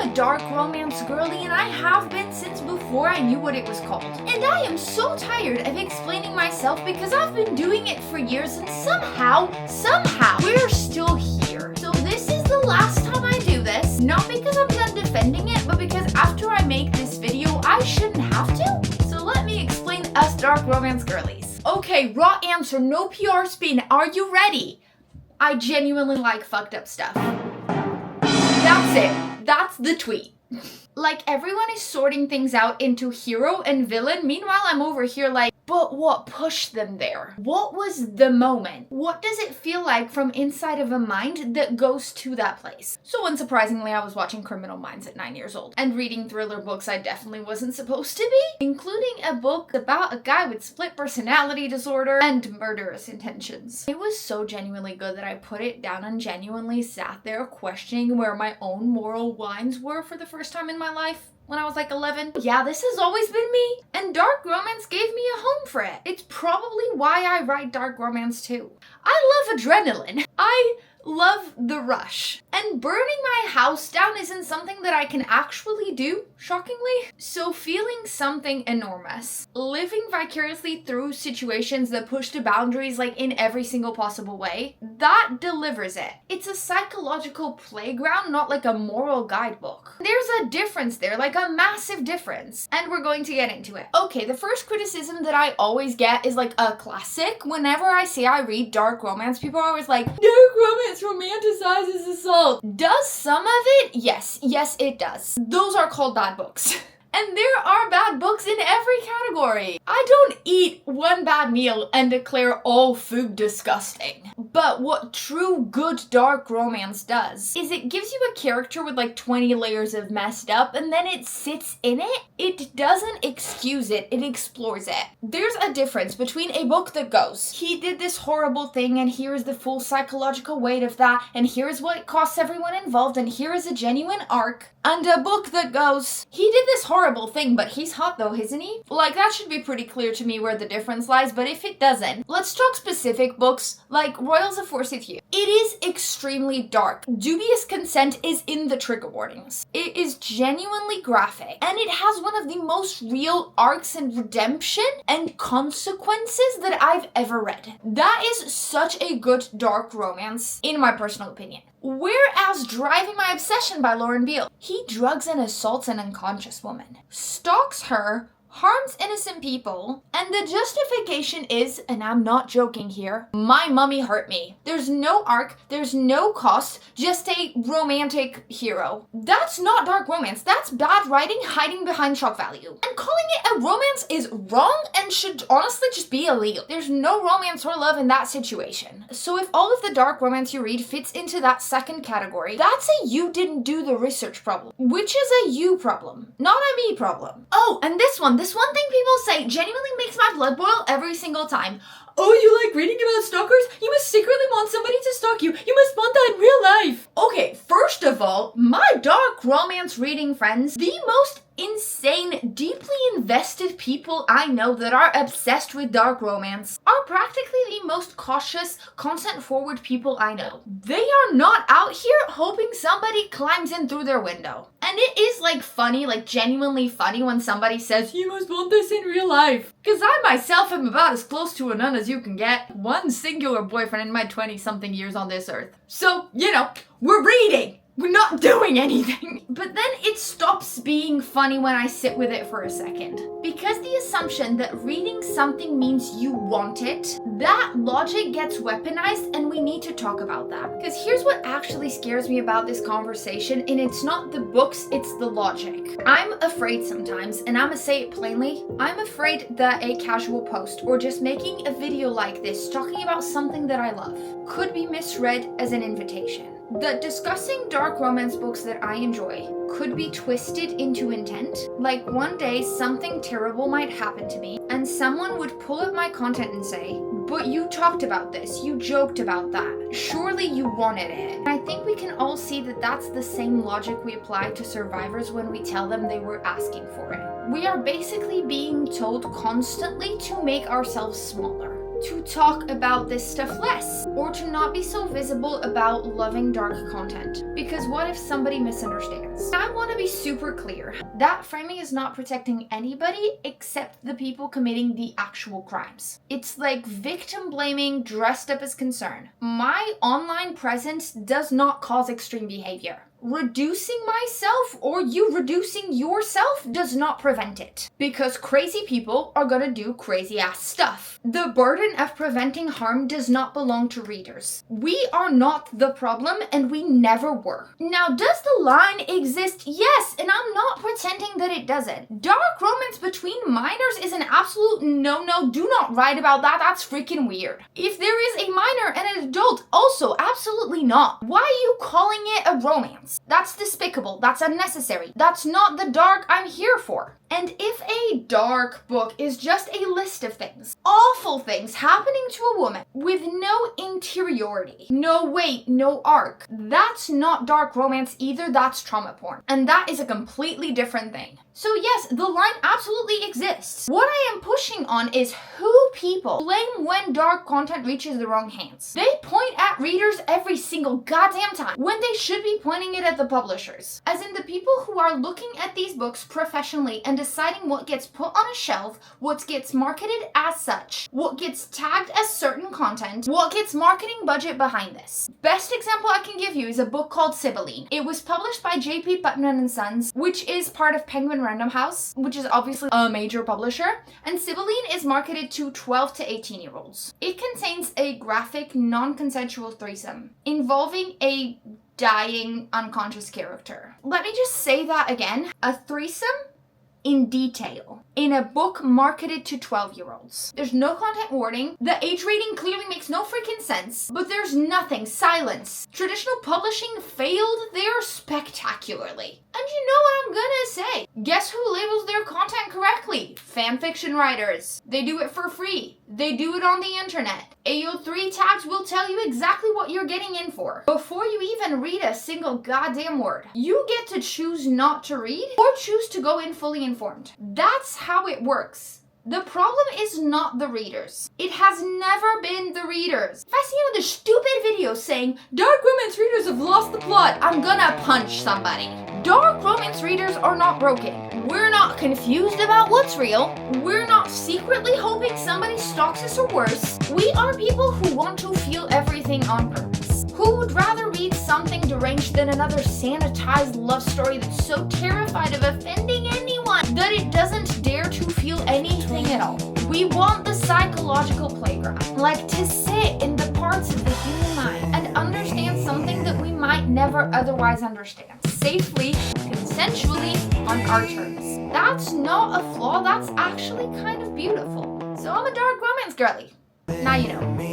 a dark romance girly, and I have been since before I knew what it was called. And I am so tired of explaining myself because I've been doing it for years, and somehow, we're still here. So this is the last time I do this, not because I'm done defending it, but because after I make this video, I shouldn't have to. So let me explain us dark romance girlies. Okay, raw answer, no PR spin. Are you ready? I genuinely like fucked up stuff. That's it. That's the tweet. Like, everyone is sorting things out into hero and villain. Meanwhile, I'm over here like, but what pushed them there? What was the moment? What does it feel like from inside of a mind that goes to that place? So unsurprisingly, I was watching Criminal Minds at 9 years old and reading thriller books I definitely wasn't supposed to be, including a book about a guy with split personality disorder and murderous intentions. It was so genuinely good that I put it down and genuinely sat there questioning where my own moral lines were for the first time in my life. When I was like 11. Yeah, this has always been me. And dark romance gave me a home for it. It's probably why I write dark romance too. I love adrenaline. I love the rush. And burning my house down isn't something that I can actually do, shockingly. So feeling something enormous, living vicariously through situations that push the boundaries like in every single possible way, that delivers it. It's a psychological playground, not like a moral guidebook. There's a difference there, like a massive difference. And we're going to get into it. Okay, the first criticism that I always get is like a classic. Whenever I say I read dark romance, people are always like, dark romance romanticizes assault. Does some of it? Yes, it does. Those are called bad books. And there are bad books in every category. I don't eat one bad meal and declare all food disgusting. But what true good dark romance does is it gives you a character with like 20 layers of messed up and then it sits in it. It doesn't excuse it, it explores it. There's a difference between a book that goes, he did this horrible thing and here is the full psychological weight of that and here's what it costs everyone involved and here is a genuine arc, and a book that goes, he did this horrible thing, but he's hot though, isn't he? Like, that should be pretty clear to me where the difference lies, but if it doesn't, let's talk specific books like Royals of Forsythia. It is extremely dark. Dubious consent is in the trigger warnings. It is genuinely graphic, and it has one of the most real arcs and redemption and consequences that I've ever read. That is such a good dark romance, in my personal opinion. Whereas Driving My Obsession by Lauren Beale, he drugs and assaults an unconscious woman, stalks her, harms innocent people, and the justification is, and I'm not joking here, my mummy hurt me. There's no arc, there's no cost, just a romantic hero. That's not dark romance, that's bad writing hiding behind shock value. And calling it a romance is wrong and should honestly just be illegal. There's no romance or love in that situation. So if all of the dark romance you read fits into that second category, that's a you didn't do the research problem, which is a you problem, not a me problem. Oh, and this one thing people say genuinely makes my blood boil every single time. Oh, you like reading about stalkers? You must secretly want somebody to stalk you. You must want that in real life. Okay, first of all, my dark romance reading friends, the most insane, deeply invested people I know that are obsessed with dark romance are practically the most cautious, content-forward people I know. They are not out here hoping somebody climbs in through their window. And it is like funny, like genuinely funny when somebody says, you must want this in real life. Because I myself am about as close to a nun as you can get. One singular boyfriend in my 20-something years on this earth. So, you know, we're reading. We're not doing anything. But then it stops being funny when I sit with it for a second. Because the assumption that reading something means you want it, that logic gets weaponized and we need to talk about that. Because here's what actually scares me about this conversation, and it's not the books, it's the logic. I'm afraid sometimes, and I'ma say it plainly, I'm afraid that a casual post or just making a video like this talking about something that I love could be misread as an invitation. That discussing dark romance books that I enjoy could be twisted into intent. Like one day something terrible might happen to me and someone would pull up my content and say, but you talked about this, you joked about that, surely you wanted it. And I think we can all see that that's the same logic we apply to survivors when we tell them they were asking for it. We are basically being told constantly to make ourselves smaller, to talk about this stuff less, or to not be so visible about loving dark content. Because what if somebody misunderstands? I want to be super clear. That framing is not protecting anybody except the people committing the actual crimes. It's like victim blaming dressed up as concern. My online presence does not cause extreme behavior. Reducing myself or you reducing yourself does not prevent it. Because crazy people are gonna do crazy ass stuff. The burden of preventing harm does not belong to readers. We are not the problem and we never were. Now, does the line exist? Yes, and I'm not pretending that it doesn't. Dark romance between minors is an absolute no-no. Do not write about that. That's freaking weird. If there is a minor and an adult, also absolutely not. Why are you calling it a romance? That's despicable. That's unnecessary. That's not the dark I'm here for. And if a dark book is just a list of things, awful things happening to a woman with no interiority, no weight, no arc, that's not dark romance either, that's trauma porn. And that is a completely different thing. So yes, the line absolutely exists. What I am pushing on is who people blame when dark content reaches the wrong hands. They point at readers every single goddamn time when they should be pointing it at the publishers. As in the people who are looking at these books professionally and deciding what gets put on a shelf, what gets marketed as such, what gets tagged as certain content, what gets marketing budget behind this. Best example I can give you is a book called Sibylline. It was published by J.P. Putnam and Sons, which is part of Penguin Random House, which is obviously a major publisher, and Sibylline is marketed to 12 to 18-year-olds. It contains a graphic, non-consensual threesome involving a dying, unconscious character. Let me just say that again. A threesome in detail in a book marketed to 12-year-olds. There's no content warning. The age rating clearly makes no freaking sense, but there's nothing. Silence. Traditional publishing failed there spectacularally. And you know what I'm gonna say? Guess who labels their content correctly? Fanfiction writers. They do it for free. They do it on the internet. AO3 tags will tell you exactly what you're getting in for before you even read a single goddamn word. You get to choose not to read or choose to go in fully informed. That's how it works. The problem is not the readers. It has never been the readers. If I see another stupid video saying, dark romance readers have lost the plot, I'm gonna punch somebody. Dark romance readers are not broken. We're not confused about what's real. We're not secretly hoping somebody stalks us or worse. We are people who want to feel everything on purpose. Who would rather read something deranged than another sanitized love story that's so terrified of offending anyone that it doesn't dare to feel anything at all? We want the psychological playground, like to sit in the parts of the human mind and understand something that we might never otherwise understand, safely, consensually, on our terms. That's not a flaw, that's actually kind of beautiful. So I'm a dark romance girly. Now you know.